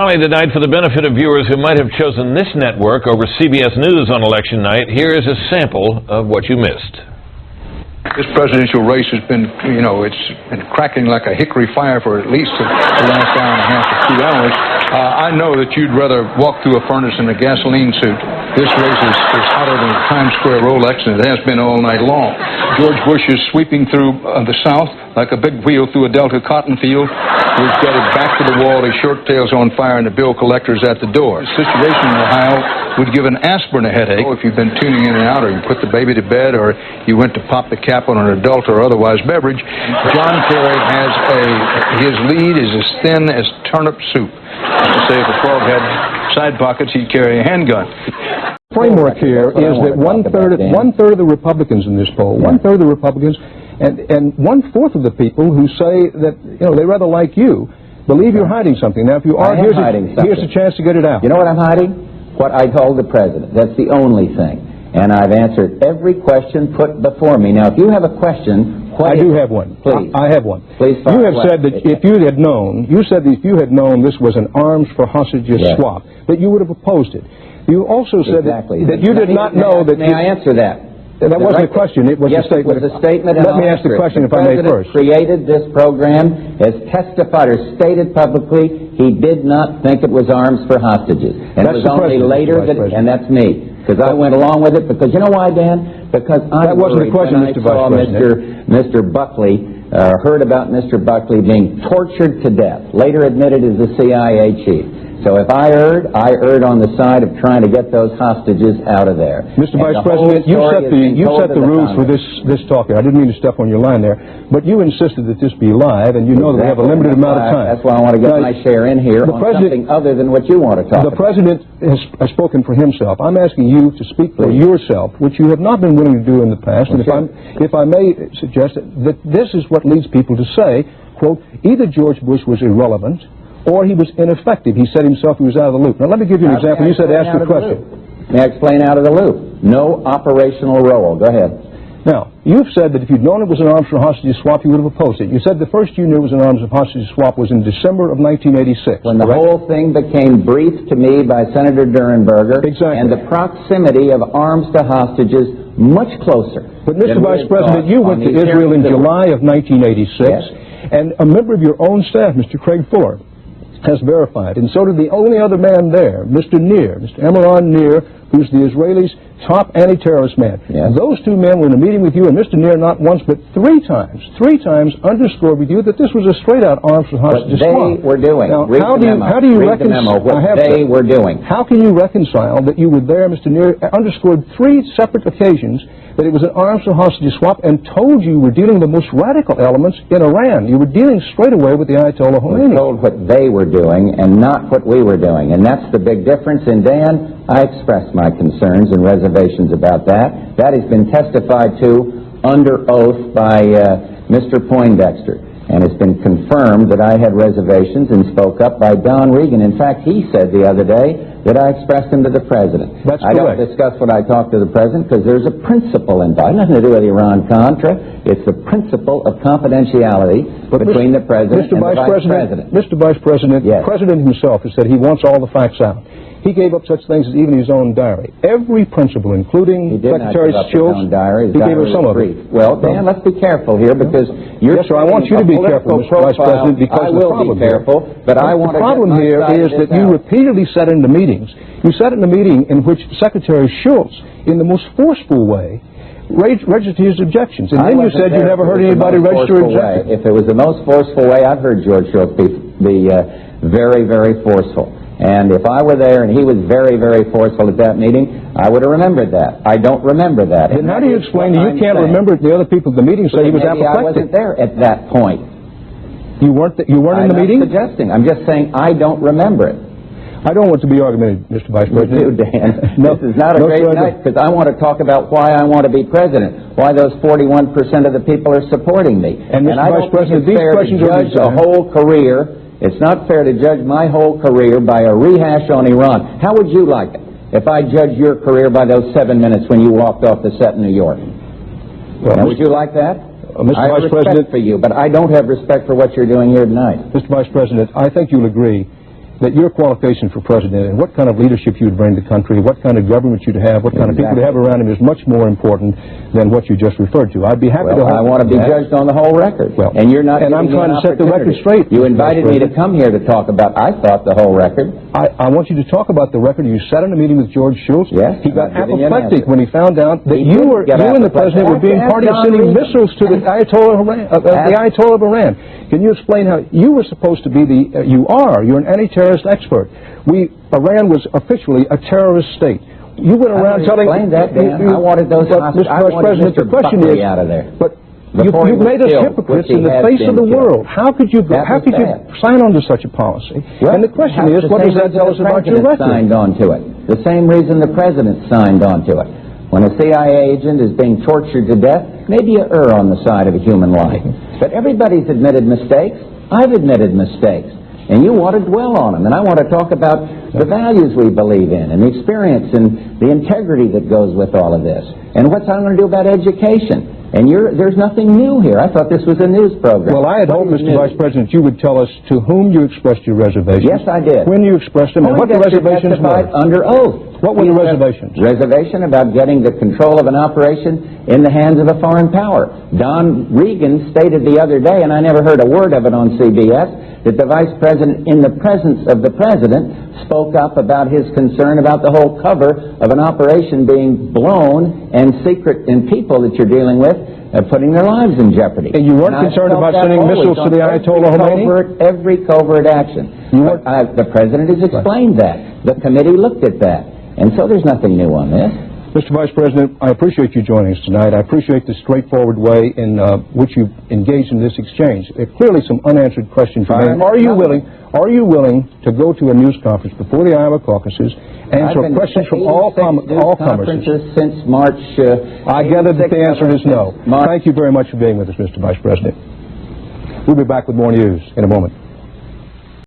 Finally tonight, for the benefit of viewers who might have chosen this network over CBS News on election night, here is a sample of what you missed. This presidential race has been, it's been cracking like a hickory fire for at least the last hour and a half to 2 hours. I know that you'd rather walk through a furnace in a gasoline suit. This race is hotter than a Times Square Rolex, and it has been all night long. George Bush is sweeping through the South like a big wheel through a Delta cotton field. We've got it back to the wall, his short tail's on fire, and the bill collector's at the door. The situation in Ohio would give an aspirin a headache if you've been tuning in and out, or you put the baby to bed, or you went to pop the cap on an adult or otherwise beverage. John Kerry has his lead is as thin as turnip soup. Say if a frog had side pockets, he'd carry a handgun. Framework here is that one-third of the Republicans in this poll, one-third of the Republicans, and one-fourth of the people who say that, they rather like you, believe you're hiding something. Now, if you are, here's a chance to get it out. You know what I'm hiding? What I told the president. That's the only thing. And I've answered every question put before me. Now, if you have a question, I do have one. Please. I have one. Please. You have said that if you had known, this was an arms for hostages swap, that you would have opposed it. You also said that you did not know that... May I answer that? That wasn't a question. It was a statement. It was a statement. Let me ask the question if I may first. The president created this program, has testified or stated publicly he did not think it was arms for hostages. And it was only later that, and that's me, because I went along with it. Because you know why, Dan? Because I wasn't a question, Mr. Vice President. Mr. Buckley, heard about Mr. Buckley being tortured to death, later admitted as a CIA chief. So if I erred on the side of trying to get those hostages out of there. Mr. Vice President, you set the rules for this talk here. I didn't mean to step on your line there, but you insisted that this be live, and you know that we have a limited amount of time. That's why I want to get my share in here on something other than what you want to talk about. The President has spoken for himself. I'm asking you to speak for yourself, which you have not been willing to do in the past. And if I may suggest that this is what leads people to say, quote, either George Bush was irrelevant, or he was ineffective. He said himself he was out of the loop. Now, let me give you an example. You said ask the question. May I explain out of the loop? No operational role. Go ahead. Now, you've said that if you'd known it was an arms for hostages swap, you would have opposed it. You said the first you knew it was an arms for hostages swap was in December of 1986. When the whole thing became briefed to me by Senator Durenberger. Exactly. And the proximity of arms to hostages much closer. But, Mr. Vice President, you went to Israel in July of 1986, and a member of your own staff, Mr. Craig Fuller, has verified, and so did the only other man there, Mr. Nir, Mr. Emeron Nir, who's the Israelis' top anti-terrorist man. Yes. Those two men were in a meeting with you, and Mr. Nir not once but three times underscored with you that this was a straight-out arms for hostages swap. What they were doing. Now, how do you reconcile what they were doing? How can you reconcile that you were there, Mr. Nir, underscored 3 separate occasions that it was an arms for hostages swap, and told you were dealing with the most radical elements in Iran? You were dealing straight away with the Ayatollah Khomeini. We told what they were doing and not what we were doing, and that's the big difference. And Dan, I expressed my concerns and reservations about that. That has been testified to under oath by Mr. Poindexter, and it's been confirmed that I had reservations and spoke up by Don Regan. In fact, he said the other day that I expressed them to the president. That's I don't discuss what I talk to the president because there's a principle involved. Nothing to do with Iran-Contra. It's the principle of confidentiality between the president and the vice president. Mr. Vice President, the president himself has said he wants all the facts out. He gave up such things as even his own diary. Every principle, including Secretary Shultz, he gave up some of it. Well, Dan, let's be careful here because you're... Yes, sir, I want you to be careful, Mr. Vice President, because I will be careful, but I want to... The problem here is that you repeatedly said in the meetings, you said in the meeting in which Secretary Shultz, in the most forceful way, registered his objections. And then you said you never heard anybody register objections. If it was the most forceful way, I've heard George Shultz be very, very forceful. And if I were there and he was very, very forceful at that meeting, I would have remembered that. I don't remember that. And how do you explain that you can't remember the other people at the meeting say he was apoplectic? I wasn't there at that point. You weren't in the meeting? I'm just saying I don't remember it. I don't want to be argumentative, Mr. Vice President. You do, Dan. This is not a great night because I want to talk about why I want to be president, why those 41% of the people are supporting me. And Mr. Vice President, these questions are judge a whole career. It's not fair to judge my whole career by a rehash on Iran. How would you like it if I judged your career by those 7 minutes when you walked off the set in New York? Now, would you like that? Mr. I have respect for you, but I don't have respect for what you're doing here tonight. Mr. Vice President, I think you'll agree that your qualification for president and what kind of leadership you would bring to the country, what kind of government you'd have, what kind of people you'd have around him is much more important than what you just referred to. I'd be happy to... I want to be judged on the whole record. Well, and you're not and I'm giving me trying an to set the record opportunity. straight. You Mr. invited Vice me to President. come here to talk about, I thought, the whole record. I want you to talk about the record. You sat in a meeting with George Shultz. Yes, He got I'm giving you an apoplectic answer. when he found out that He you didn't get and the apoplectic. president were being Ask party of John sending Regan. missiles to the Ayatollah of Iran. Can you explain how you were supposed to be you're an anti-terrorist expert. Iran was officially a terrorist state. You went around telling... Explain that, Dan. I wanted those Mr. Vice President, the question is... out of there. But Before he you've was made us killed, hypocrites which he in the has face of been the killed. world. How could you That was bad. sign on to such a policy? Well, And the question is, what does that tell us about your record? Signed on to it. The same reason the president signed on to it. When a CIA agent is being tortured to death, maybe you err on the side of a human life. But everybody's admitted mistakes. I've admitted mistakes. And you want to dwell on them. And I want to talk about the values we believe in and the experience and the integrity that goes with all of this. And what I'm going to do about education. And there's nothing new here. I thought this was a news program. Well, I had hoped, Mr. Vice President, you would tell us to whom you expressed your reservations. Yes, I did. When you expressed them, and what the reservations were. Under oath. What were the reservations? Reservation about getting the control of an operation in the hands of a foreign power. Don Regan stated the other day, and I never heard a word of it on CBS, that the Vice President, in the presence of the President, spoke up about his concern about the whole cover of an operation being blown and secret in people that you're dealing with, putting their lives in jeopardy. And you weren't concerned about sending missiles to the Ayatollah Khomeini? Every covert action. The President has explained that. The committee looked at that. And so there's nothing new on this. Mr. Vice President, I appreciate you joining us tonight. I appreciate the straightforward way in which you engaged in this exchange. There are clearly some unanswered questions. Are you willing to go to a news conference before the Iowa caucuses, answer questions from all comers? Since March. I gather that the answer is no. Thank you very much for being with us, Mr. Vice President. We'll be back with more news in a moment.